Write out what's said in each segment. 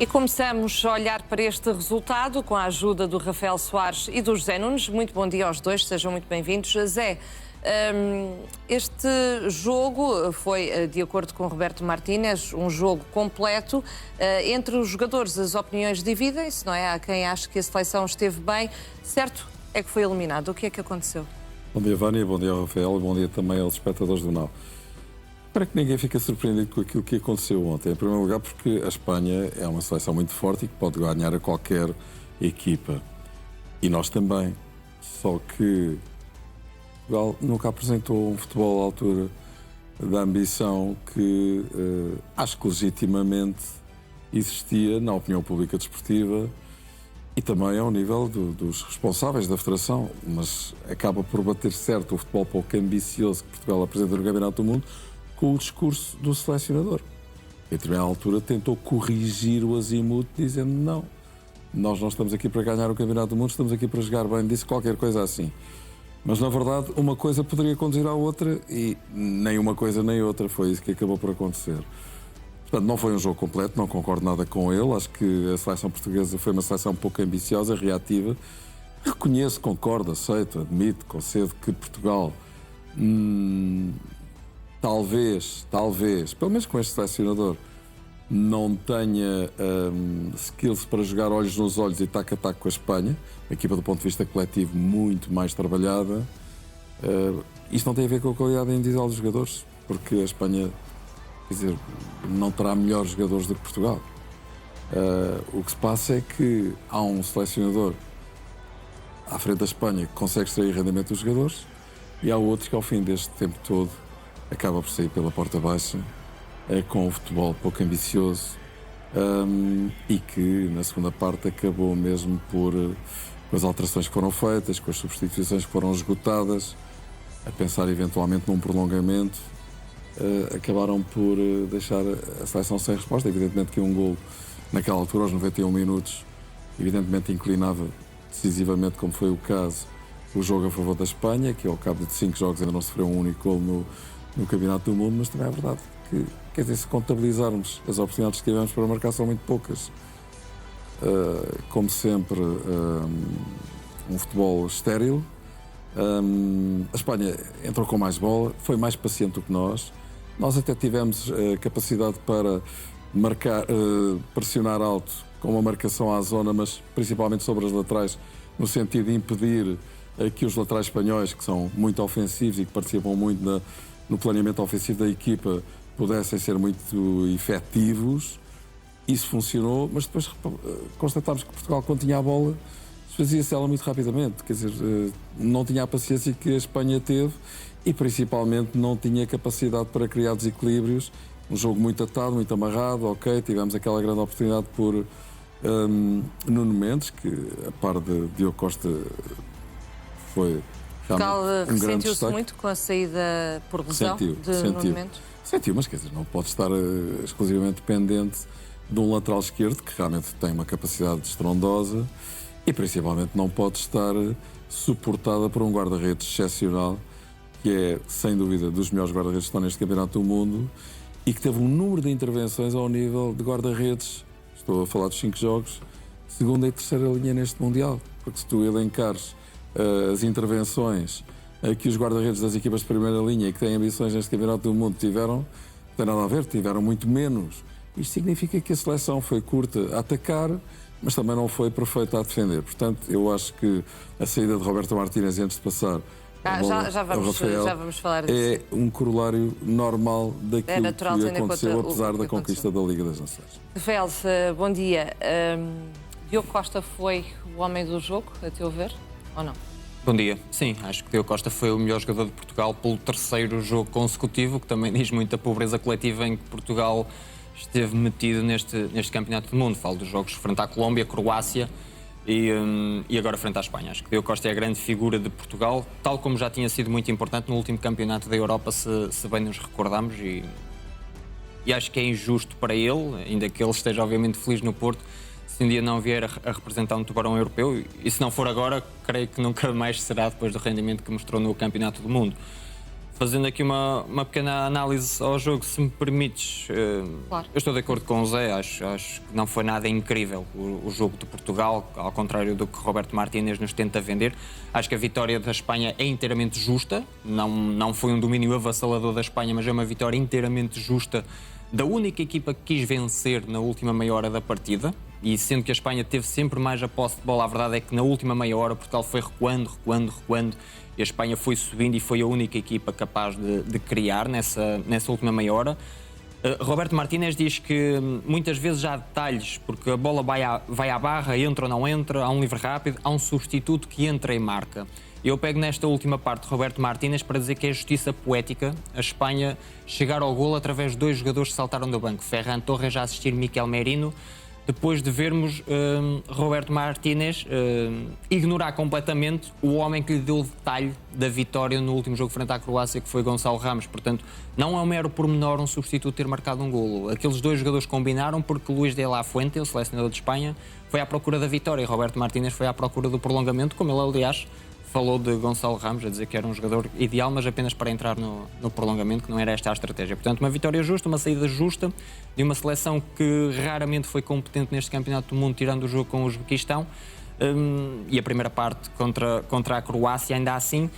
E começamos a olhar para este resultado com a ajuda do Rafael Soares e do José Nunes. Muito bom dia aos dois, sejam muito bem-vindos. José, este jogo foi, de acordo com Roberto Martínez, um jogo completo. Entre os jogadores as opiniões dividem-se, não é? Há quem ache que a seleção esteve bem. Certo é que foi eliminado. O que é que aconteceu? Bom dia, Vânia, bom dia, Rafael, e bom dia também aos espectadores do NAU. Para que ninguém fique surpreendido com aquilo que aconteceu ontem. Em primeiro lugar, porque a Espanha é uma seleção muito forte e que pode ganhar a qualquer equipa. E nós também. Só que Portugal nunca apresentou um futebol à altura da ambição que acho que legitimamente existia na opinião pública desportiva e também ao nível dos responsáveis da Federação. Mas acaba por bater certo o futebol pouco ambicioso que Portugal apresenta no Campeonato do Mundo com o discurso do selecionador. Em determinada altura tentou corrigir o azimuth dizendo não, nós não estamos aqui para ganhar o Campeonato do Mundo, estamos aqui para jogar bem, disse qualquer coisa assim. Mas na verdade uma coisa poderia conduzir à outra e nem uma coisa nem outra, foi isso que acabou por acontecer. Portanto, não foi um jogo completo, não concordo nada com ele, acho que a seleção portuguesa foi uma seleção um pouco ambiciosa, reativa. Reconheço, concordo, aceito, admito, concedo que Portugal talvez, pelo menos com este selecionador, não tenha skills para jogar olhos nos olhos e taco a taco com a Espanha, uma equipa do ponto de vista coletivo muito mais trabalhada. Isto não tem a ver com a qualidade individual dos jogadores, porque a Espanha, quer dizer, não terá melhores jogadores do que Portugal. O que se passa é que há um selecionador à frente da Espanha que consegue extrair rendimento dos jogadores e há outros que ao fim deste tempo todo acaba por sair pela porta baixa, com o futebol pouco ambicioso e que na segunda parte acabou mesmo por, com as alterações que foram feitas, com as substituições que foram esgotadas, a pensar eventualmente num prolongamento, acabaram por deixar a seleção sem resposta. Evidentemente que um golo naquela altura, aos 91 minutos, evidentemente inclinava decisivamente, como foi o caso, o jogo a favor da Espanha, que ao cabo de 5 jogos ainda não sofreu um único golo no Campeonato do Mundo, mas também é verdade que, quer dizer, se contabilizarmos as oportunidades que tivemos para marcar são muito poucas. Como sempre, um futebol estéril. A Espanha entrou com mais bola, foi mais paciente do que nós. Nós até tivemos capacidade para marcar, pressionar alto com uma marcação à zona, mas principalmente sobre as laterais, no sentido de impedir que os laterais espanhóis, que são muito ofensivos e que participam muito no planeamento ofensivo da equipa, pudessem ser muito efetivos. Isso funcionou, mas depois constatámos que Portugal, quando tinha a bola, desfazia-se ela muito rapidamente. Quer dizer, não tinha a paciência que a Espanha teve e principalmente não tinha capacidade para criar desequilíbrios. Um jogo muito atado, muito amarrado, ok, tivemos aquela grande oportunidade por Nuno Mendes, que a par de Diogo Costa foi Portugal um grande ressentiu-se destaque. muito com a saída por lesão de Nuno Mendes? Sentiu, mas quer dizer, não pode estar exclusivamente dependente de um lateral esquerdo que realmente tem uma capacidade estrondosa e principalmente não pode estar suportada por um guarda-redes excepcional, que é, sem dúvida, dos melhores guarda-redes que estão neste Campeonato do Mundo e que teve um número de intervenções ao nível de guarda-redes, estou a falar dos 5 jogos, segunda e terceira linha neste Mundial, porque se tu elencares as intervenções que os guarda-redes das equipas de primeira linha e que têm ambições neste Campeonato do Mundo tiveram, não tem nada a ver, tiveram muito menos. Isto significa que a seleção foi curta a atacar, mas também não foi perfeita a defender. Portanto, eu acho que a saída de Roberto Martínez, antes de passar já vamos falar disso. é um corolário normal daquilo natural, que tendo em aconteceu, conta apesar o da que conquista aconteceu. da Liga das Nações. Rafael, bom dia. Diogo Costa foi o homem do jogo, a teu ver, ou não? Bom dia. Sim, acho que Diogo Costa foi o melhor jogador de Portugal pelo terceiro jogo consecutivo, que também diz muito a pobreza coletiva em que Portugal esteve metido neste Campeonato do Mundo. Falo dos jogos frente à Colômbia, Croácia e agora frente à Espanha. Acho que Diogo Costa é a grande figura de Portugal, tal como já tinha sido muito importante no último Campeonato da Europa, se bem nos recordamos, e acho que é injusto para ele, ainda que ele esteja obviamente feliz no Porto, se um dia não vier a representar um tubarão europeu, e se não for agora, creio que nunca mais será depois do rendimento que mostrou no Campeonato do Mundo. Fazendo aqui uma pequena análise ao jogo, se me permites, Claro. eu estou de acordo com o Zé, acho que não foi nada incrível o jogo de Portugal, ao contrário do que Roberto Martínez nos tenta vender. Acho que a vitória da Espanha é inteiramente justa, não foi um domínio avassalador da Espanha, mas é uma vitória inteiramente justa da única equipa que quis vencer na última meia hora da partida. E sendo que a Espanha teve sempre mais a posse de bola, a verdade é que na última meia hora Portugal foi recuando, e a Espanha foi subindo e foi a única equipa capaz de criar nessa última meia hora. Roberto Martínez diz que muitas vezes há detalhes, porque a bola vai à barra, entra ou não entra, há um livre rápido, há um substituto que entra e marca. Eu pego nesta última parte de Roberto Martínez para dizer que é justiça poética a Espanha chegar ao golo através de 2 jogadores que saltaram do banco. Ferran Torres a assistir Miquel Merino, depois de vermos Roberto Martínez ignorar completamente o homem que lhe deu o detalhe da vitória no último jogo frente à Croácia, que foi Gonçalo Ramos. Portanto, não é um mero pormenor um substituto ter marcado um golo. Aqueles 2 jogadores combinaram porque Luís de la Fuente, o selecionador de Espanha, foi à procura da vitória e Roberto Martínez foi à procura do prolongamento, como ele, aliás, falou de Gonçalo Ramos, a dizer que era um jogador ideal, mas apenas para entrar no prolongamento, que não era esta a estratégia. Portanto, uma vitória justa, uma saída justa, de uma seleção que raramente foi competente neste campeonato do mundo, tirando o jogo com o Uzbequistão, e a primeira parte contra a Croácia, ainda assim.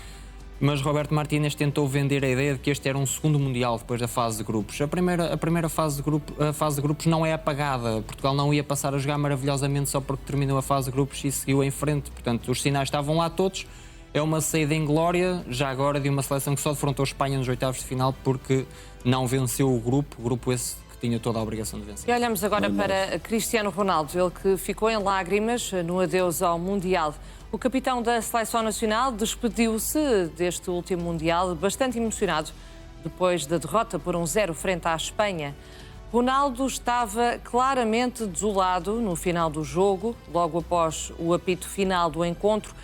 Mas Roberto Martínez tentou vender a ideia de que este era um segundo Mundial depois da fase de grupos. A primeira fase de grupos não é apagada. Portugal não ia passar a jogar maravilhosamente só porque terminou a fase de grupos e seguiu em frente. Portanto, os sinais estavam lá todos. É uma saída em glória, já agora, de uma seleção que só defrontou a Espanha nos oitavos de final porque não venceu o grupo esse que tinha toda a obrigação de vencer. E olhamos agora para Cristiano Ronaldo, ele que ficou em lágrimas no adeus ao Mundial. O capitão da Seleção Nacional despediu-se deste último Mundial bastante emocionado, depois da derrota por 1-0 frente à Espanha. Ronaldo estava claramente desolado no final do jogo, logo após o apito final do encontro.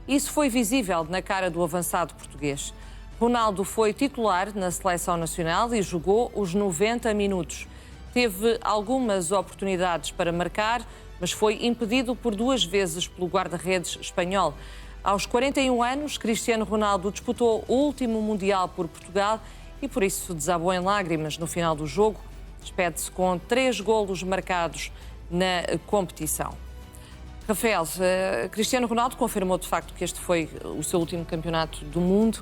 Isso foi visível na cara do avançado português. Ronaldo foi titular na Seleção Nacional e jogou os 90 minutos. Teve algumas oportunidades para marcar, mas foi impedido por 2 vezes pelo guarda-redes espanhol. Aos 41 anos, Cristiano Ronaldo disputou o último Mundial por Portugal e por isso desabou em lágrimas no final do jogo. Despede-se com 3 golos marcados na competição. Rafael, Cristiano Ronaldo confirmou de facto que este foi o seu último campeonato do mundo.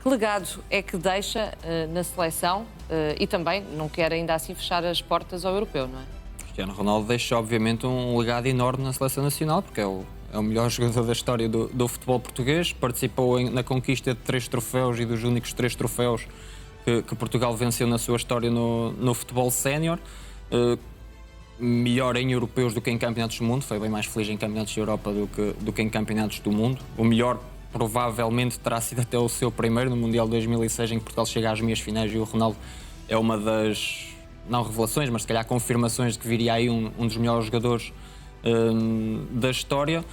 Que legado é que deixa na seleção e também não quer ainda assim fechar as portas ao europeu, não é? Cristiano Ronaldo deixa obviamente um legado enorme na seleção nacional, porque é o melhor jogador da história do futebol português, participou na conquista de 3 troféus e dos únicos 3 troféus que Portugal venceu na sua história no futebol sénior. Melhor em europeus do que em campeonatos do mundo, foi bem mais feliz em campeonatos da Europa do que em campeonatos do mundo. O melhor provavelmente terá sido até o seu primeiro no Mundial 2006, em que Portugal chega às meias finais, e o Ronaldo é uma das, não revelações, mas se calhar confirmações de que viria aí um dos melhores jogadores da história.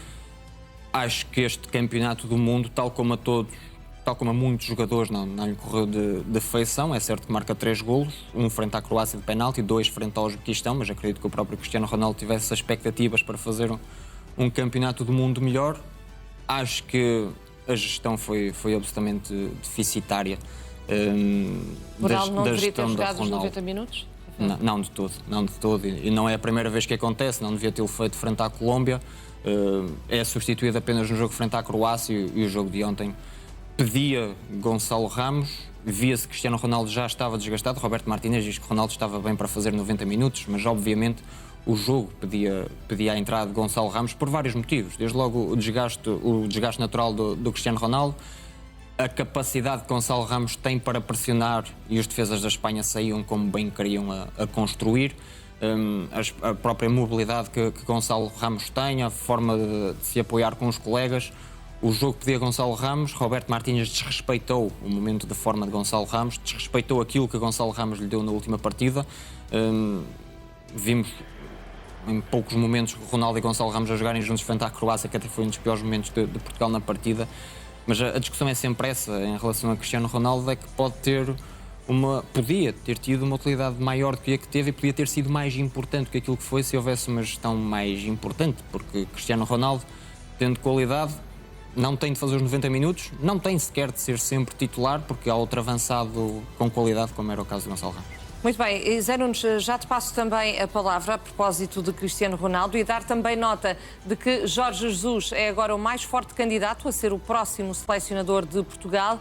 Acho que este campeonato do mundo, tal como a muitos jogadores, não lhe correu de feição. É certo que marca 3 golos, 1 frente à Croácia de penalti, 2 frente ao Uzbequistão, mas acredito que o próprio Cristiano Ronaldo tivesse expectativas para fazer um campeonato do mundo melhor. Acho que a gestão foi absolutamente deficitária. Ronaldo não deveria ter jogado os 90 minutos? Não de todo. E não é a primeira vez que acontece, não devia tê-lo feito frente à Colômbia. É substituído apenas no jogo frente à Croácia e o jogo de ontem pedia Gonçalo Ramos. Via-se que Cristiano Ronaldo já estava desgastado. Roberto Martínez diz que Ronaldo estava bem para fazer 90 minutos, mas obviamente o jogo pedia a entrada de Gonçalo Ramos por vários motivos. Desde logo o desgaste natural do Cristiano Ronaldo, a capacidade que Gonçalo Ramos tem para pressionar, e os defesas da Espanha saíam como bem queriam a construir, a própria mobilidade que Gonçalo Ramos tem, a forma de se apoiar com os colegas. O jogo pedia Gonçalo Ramos, Roberto Martínez desrespeitou o momento de forma de Gonçalo Ramos, desrespeitou aquilo que Gonçalo Ramos lhe deu na última partida. Vimos em poucos momentos Ronaldo e Gonçalo Ramos a jogarem juntos frente à Croácia, que até foi um dos piores momentos de Portugal na partida. Mas a discussão é sempre essa em relação a Cristiano Ronaldo, é que podia ter tido uma utilidade maior do que a que teve e podia ter sido mais importante do que aquilo que foi se houvesse uma gestão mais importante, porque Cristiano Ronaldo, tendo qualidade, não tem de fazer os 90 minutos, não tem sequer de ser sempre titular, porque há outro avançado com qualidade, como era o caso de Gonçalo Ramos. Muito bem, e Zé Nunes, já te passo também a palavra a propósito de Cristiano Ronaldo e dar também nota de que Jorge Jesus é agora o mais forte candidato a ser o próximo selecionador de Portugal.